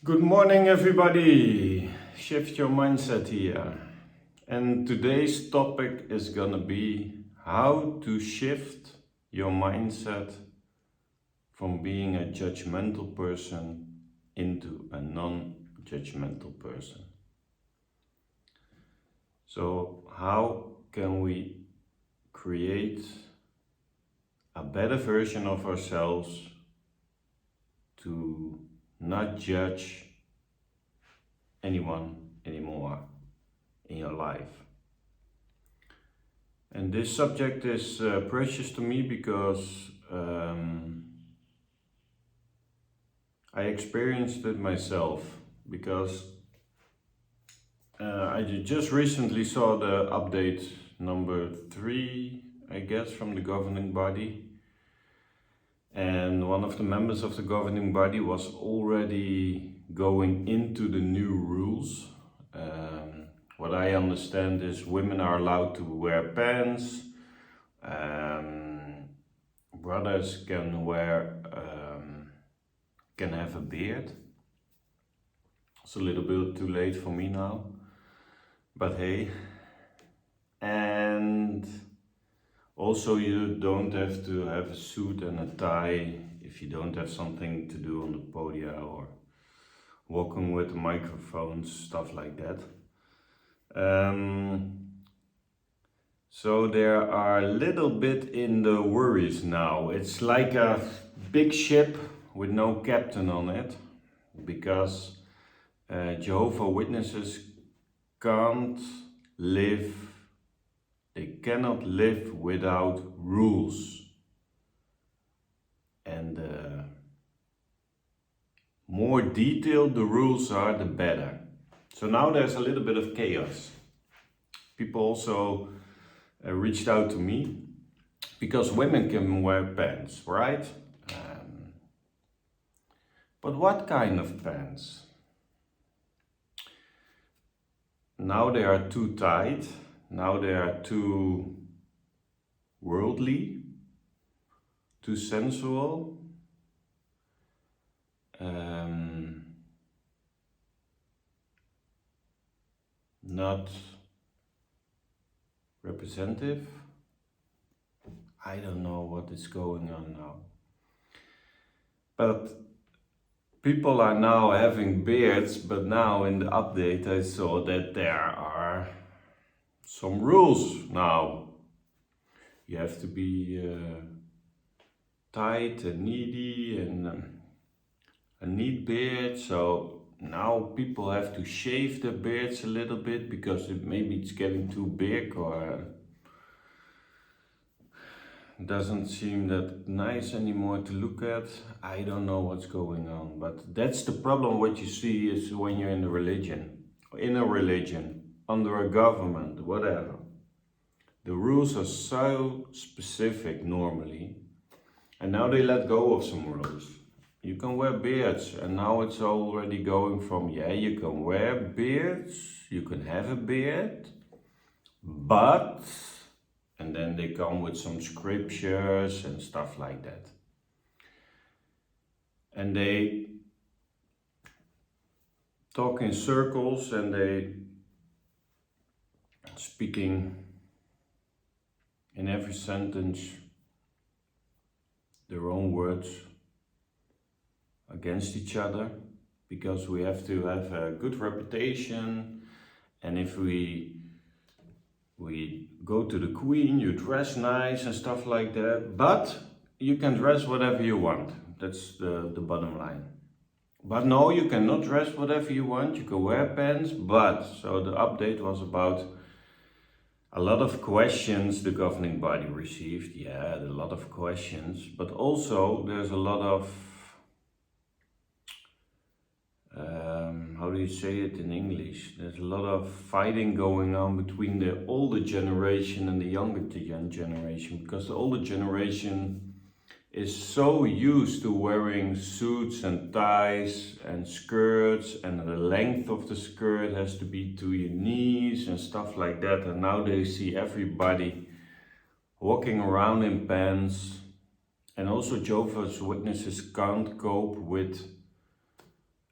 Good morning, everybody. Shift your mindset here. And today's topic is gonna be how to shift your mindset from being a judgmental person into a non-judgmental person. So, how can we create a better version of ourselves to not judge anyone anymore in your life? And this subject is precious to me because I experienced it myself. Because I just recently saw the update number 3, I guess, from the governing body. And one of the members of the governing body was already going into the new rules. What I understand is women are allowed to wear pants, brothers can can have a beard. It's a little bit too late for me now, but hey. And also you don't have to have a suit and a tie if you don't have something to do on the podium or walking with microphones, stuff like that. So there are a little bit in the worries now. It's like a big ship with no captain on it, because Jehovah's Witnesses cannot live without rules. And the more detailed the rules are, the better. So now there's a little bit of chaos. People also reached out to me because women can wear pants, right? But what kind of pants? Now they are too tight, now they are too worldly, too sensual. Not representative. I don't know what is going on now. But people are now having beards, but now in the update I saw that there are some rules now. You have to be tight and needy and a neat beard. So now people have to shave their beards a little bit because maybe it's getting too big or doesn't seem that nice anymore to look at. I don't know what's going on, but that's the problem. What you see is when you're in a religion, under a government, whatever. The rules are so specific normally, and now they let go of some rules. You can wear beards, and now it's already going from, yeah, you can wear beards, you can have a beard, but, and then they come with some scriptures and stuff like that. And they talk in circles and they speaking in every sentence their own words against each other, because we have to have a good reputation, and if we go to the queen, you dress nice and stuff like that, but you can dress whatever you want. That's the bottom line. But no, you cannot dress whatever you want, you can wear pants, but, so the update was about a lot of questions the governing body received. Yeah, a lot of questions, but also there's a lot of how do you say it in English? There's a lot of fighting going on between the older generation and the younger generation, because the older generation is so used to wearing suits and ties and skirts, and the length of the skirt has to be to your knees and stuff like that, and now they see everybody walking around in pants. And also Jehovah's Witnesses can't cope with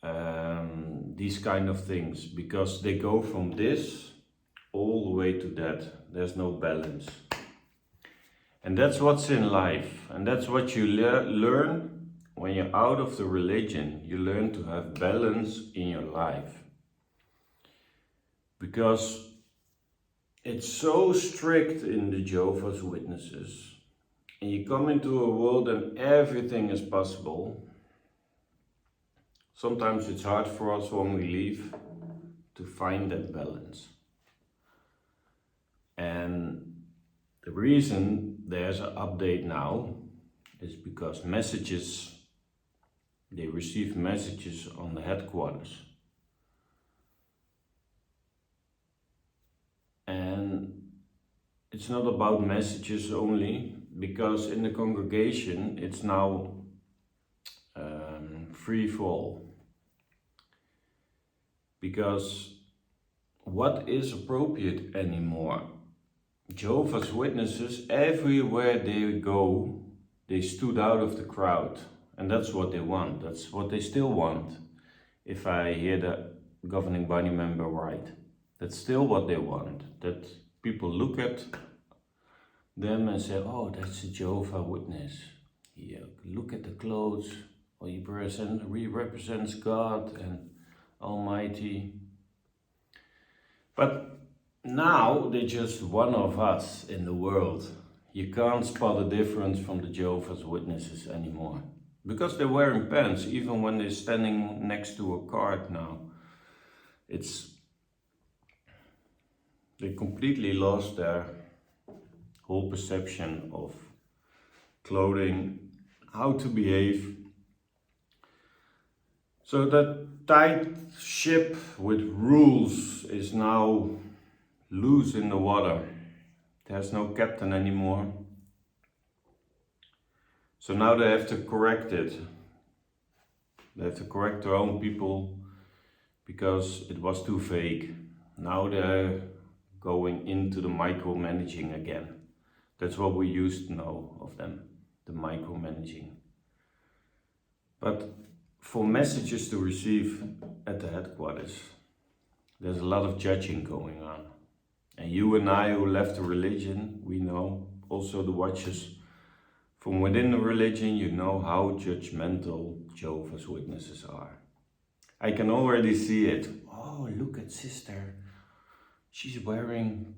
these kind of things, because they go from this all the way to that. There's no balance. And that's what's in life, and that's what you learn when you're out of the religion. You learn to have balance in your life. Because it's so strict in the Jehovah's Witnesses, and you come into a world and everything is possible. Sometimes it's hard for us when we leave to find that balance. And the reason there's an update now is because they receive messages on the headquarters. And it's not about messages only, because in the congregation it's now free for all. Because what is appropriate anymore? Jehovah's Witnesses, everywhere they go, they stood out of the crowd. And that's what they want. That's what they still want. If I hear the governing body member right. That's still what they want. That people look at them and say, oh, that's a Jehovah's Witness. Yeah, look at the clothes. Well, he represents God and Almighty. But now they're just one of us in the world. You can't spot a difference from the Jehovah's Witnesses anymore. Because they're wearing pants, even when they're standing next to a cart now. They completely lost their whole perception of clothing, how to behave. So that tight ship with rules is now loose in the water. There's no captain anymore. So now they have to correct it. They have to correct their own people because it was too vague. Now they're going into the micromanaging again. That's what we used to know of them, the micromanaging. But for messages to receive at the headquarters, there's a lot of judging going on. And you and I who left the religion, we know, also the watchers from within the religion, you know how judgmental Jehovah's Witnesses are. I can already see it. Oh, look at sister. She's wearing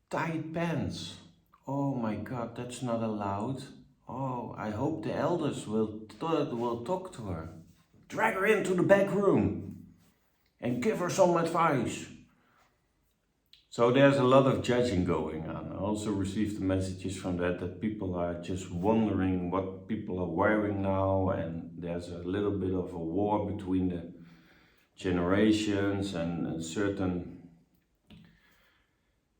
tight pants. Oh my God, that's not allowed. Oh, I hope the elders will talk to her. Drag her into the back room and give her some advice. So there's a lot of judging going on. I also received the messages from that people are just wondering what people are wearing now, and there's a little bit of a war between the generations and certain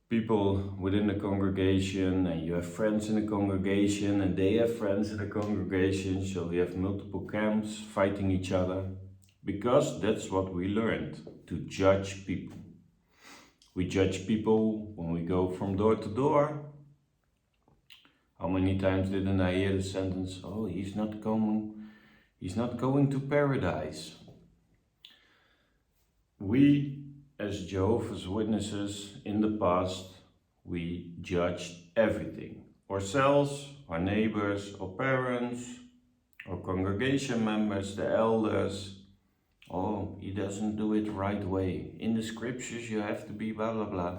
people within the congregation, and you have friends in the congregation and they have friends in the congregation, so we have multiple camps fighting each other, because that's what we learned, to judge people. We judge people when we go from door to door. How many times didn't I hear the sentence, oh, he's not going to paradise. We, as Jehovah's Witnesses in the past, we judged everything. Ourselves, our neighbors, our parents, our congregation members, the elders. Oh, he doesn't do it right way. In the scriptures you have to be blah blah blah.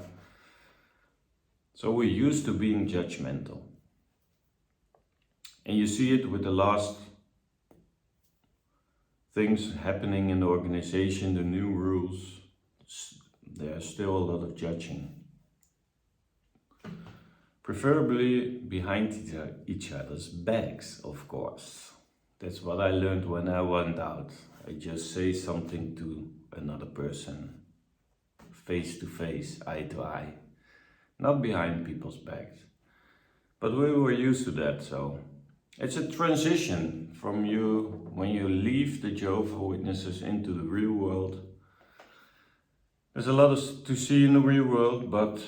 So we're used to being judgmental. And you see it with the last things happening in the organization, the new rules. There's still a lot of judging. Preferably behind each other's backs, of course. That's what I learned when I went out. I just say something to another person, face to face, eye to eye, not behind people's backs. But we were used to that, so it's a transition from you, when you leave the Jehovah's Witnesses into the real world. There's a lot to see in the real world, but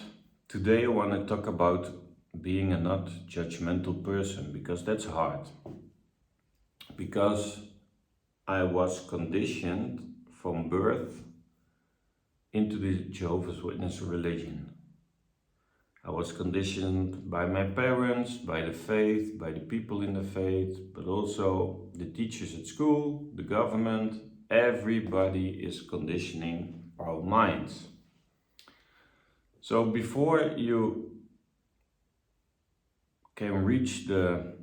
today I want to talk about being a not judgmental person, because that's hard. Because I was conditioned from birth into the Jehovah's Witness religion. I was conditioned by my parents, by the faith, by the people in the faith, but also the teachers at school, the government. Everybody is conditioning our minds. So before you can reach the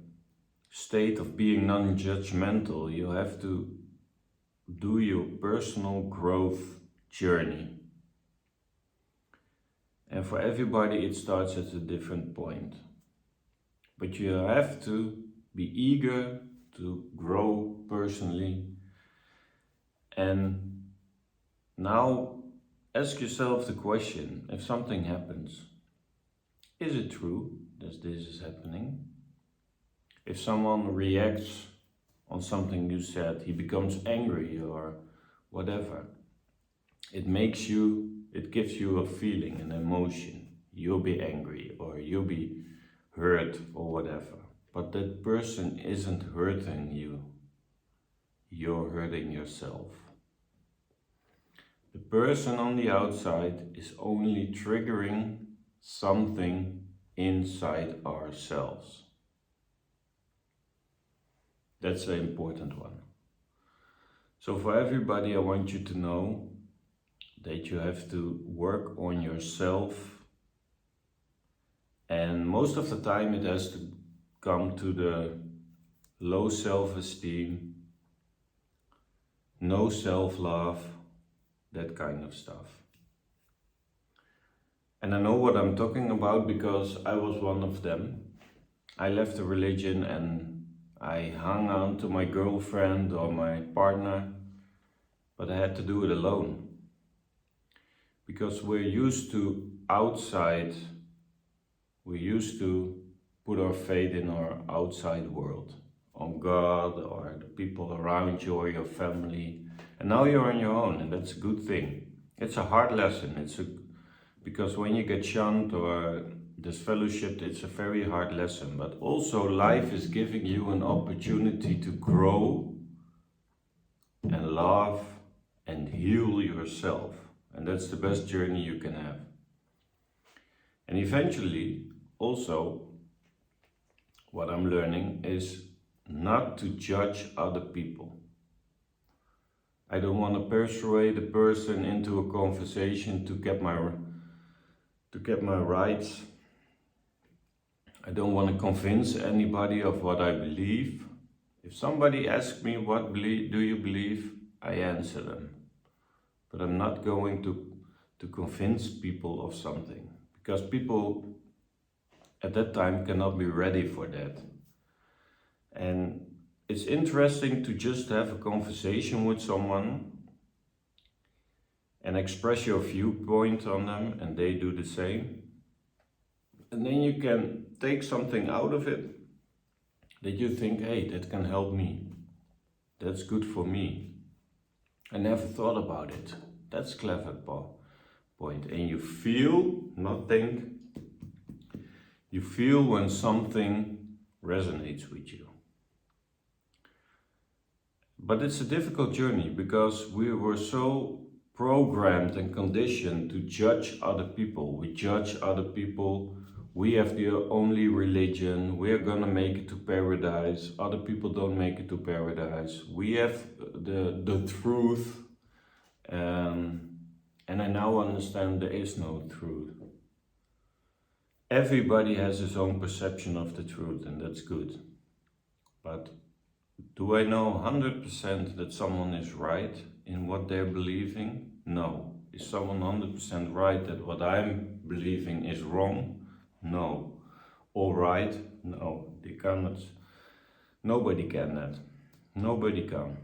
state of being non-judgmental, you have to do your personal growth journey. And for everybody it starts at a different point. But you have to be eager to grow personally. And now ask yourself the question, if something happens, is it true that this is happening? If someone reacts on something you said, he becomes angry or whatever, it gives you a feeling, an emotion. You'll be angry or you'll be hurt or whatever. But that person isn't hurting you. You're hurting yourself. The person on the outside is only triggering something inside ourselves. That's the important one. So for everybody, I want you to know that you have to work on yourself, and most of the time it has to come to the low self-esteem, no self-love, that kind of stuff. And I know what I'm talking about because I was one of them. I left the religion and I hung on to my girlfriend or my partner, but I had to do it alone. Because we're used to outside, we're used to put our faith in our outside world, on God or the people around you or your family. And now you're on your own, and that's a good thing. It's a hard lesson. Because when you get shunned or disfellowshipped, it's a very hard lesson. But also life is giving you an opportunity to grow and love and heal yourself. And that's the best journey you can have. And eventually, also, what I'm learning is not to judge other people. I don't want to persuade a person into a conversation to get my rights. I don't want to convince anybody of what I believe. If somebody asks me, what do you believe? I answer them. But I'm not going to convince people of something, because people at that time cannot be ready for that. And it's interesting to just have a conversation with someone and express your viewpoint on them, and they do the same. And then you can take something out of it that you think, hey, that can help me. That's good for me. I never thought about it. That's clever point. And you feel, not think, you feel when something resonates with you. But it's a difficult journey because we were so programmed and conditioned to judge other people. We judge other people. We have the only religion. We're gonna make it to paradise. Other people don't make it to paradise. We have the truth. And I now understand there is no truth. Everybody has his own perception of the truth, and that's good. But do I know 100% that someone is right in what they're believing? No. Is someone 100% right that what I'm believing is wrong? No. All right? No. They cannot. Nobody can that. Nobody can.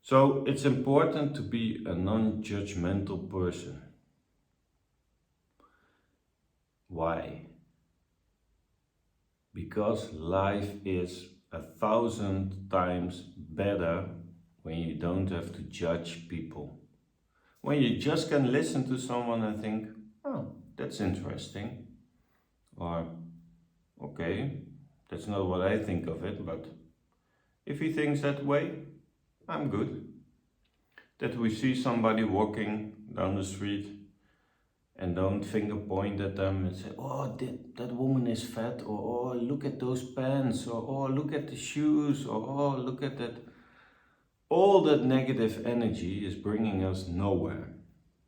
So it's important to be a non-judgmental person. Why? Because life is 1,000 times better when you don't have to judge people. When you just can listen to someone and think, oh, that's interesting. Or, okay, that's not what I think of it, but if he thinks that way, I'm good. That we see somebody walking down the street and don't finger point at them and say, oh, that woman is fat, or oh, look at those pants, or oh, look at the shoes, or oh, look at that. All that negative energy is bringing us nowhere.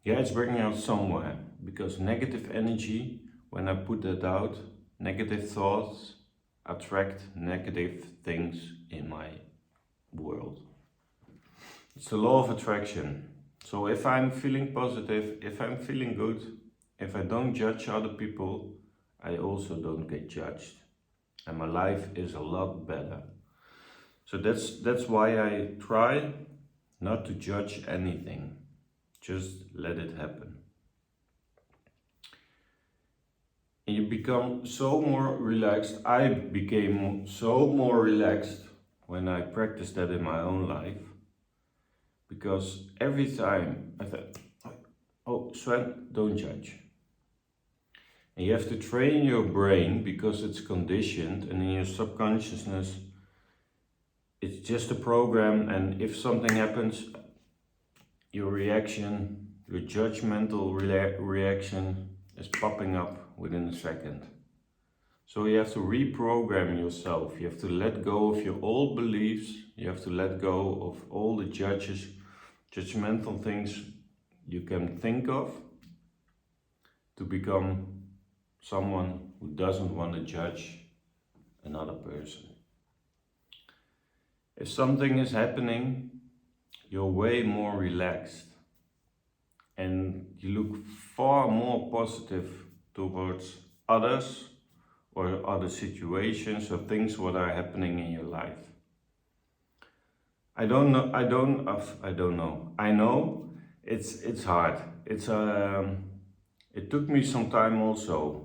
Yeah, it's bringing us somewhere, because negative energy, when I put that out, negative thoughts attract negative things in my world. It's the law of attraction. So if I'm feeling positive, if I'm feeling good, if I don't judge other people, I also don't get judged. And my life is a lot better. So that's why I try not to judge anything. Just let it happen. And you become so more relaxed. I became so more relaxed when I practiced that in my own life. Because every time I thought, oh, Sven, don't judge. And you have to train your brain, because it's conditioned, and in your subconsciousness, it's just a program, and if something happens, your reaction, your judgmental reaction is popping up within a second. So you have to reprogram yourself. You have to let go of your old beliefs. You have to let go of all the judgmental things you can think of, to become someone who doesn't want to judge another person. If something is happening, you're way more relaxed and you look far more positive towards others or other situations or things what are happening in your life. I know it's hard. It took me some time also,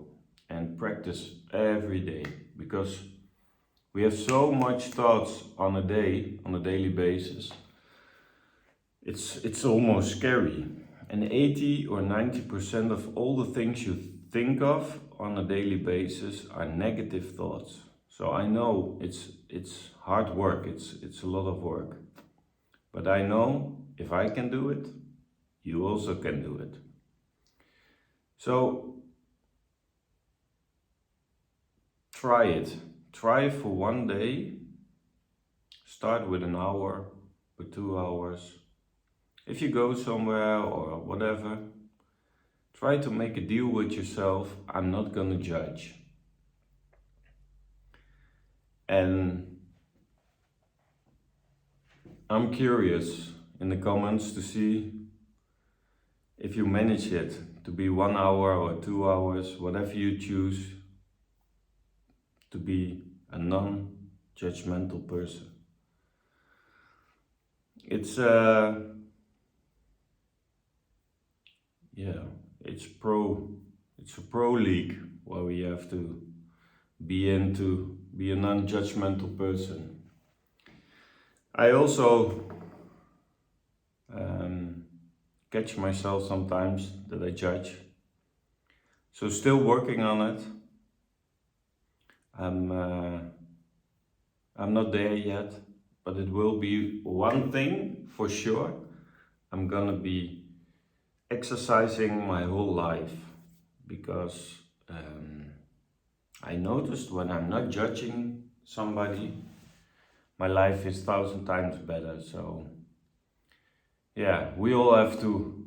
and practice every day, because we have so much thoughts on a daily basis. It's almost scary. And 80 or 90% of all the things you think of on a daily basis are negative thoughts. So I know it's hard work, it's a lot of work. But I know if I can do it, you also can do it. So try it. Try for one day. Start with an hour or 2 hours. If you go somewhere or whatever, try to make a deal with yourself. I'm not gonna judge. And I'm curious in the comments to see if you manage it to be 1 hour or 2 hours, whatever you choose, to be a non-judgmental person. It's a pro league where we have to be a non-judgmental person. I also catch myself sometimes that I judge. So still working on it. I'm not there yet, but it will be one thing for sure. I'm gonna be exercising my whole life, because I noticed when I'm not judging somebody, my life is 1,000 times better. So yeah, we all have to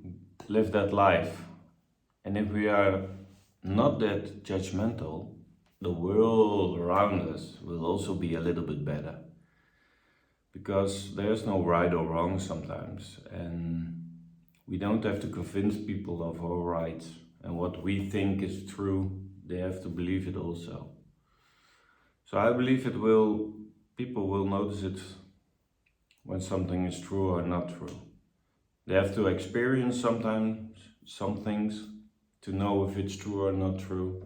live that life. And if we are not that judgmental, the world around us will also be a little bit better. Because there's no right or wrong sometimes. And we don't have to convince people of our rights. And what we think is true, they have to believe it also. So I believe people will notice it when something is true or not true. They have to experience sometimes some things to know if it's true or not true.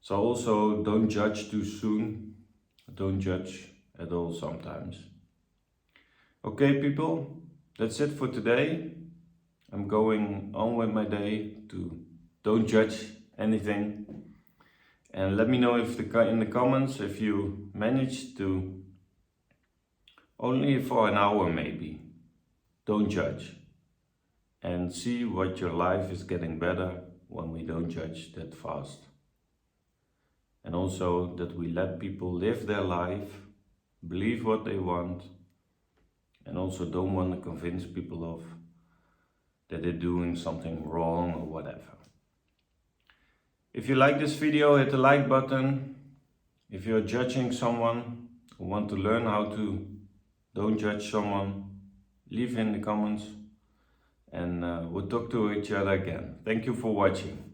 So also don't judge too soon. Don't judge at all sometimes. Okay people, that's it for today. I'm going on with my day to don't judge anything. And let me know if in the comments if you managed to only for an hour maybe. Don't judge. And see what your life is getting better when we don't judge that fast. And also that we let people live their life, believe what they want, and also don't want to convince people of that they're doing something wrong or whatever. If you like this video, hit the like button. If you're judging someone or want to learn how to don't judge someone, leave in the comments and we'll talk to each other again. Thank you for watching.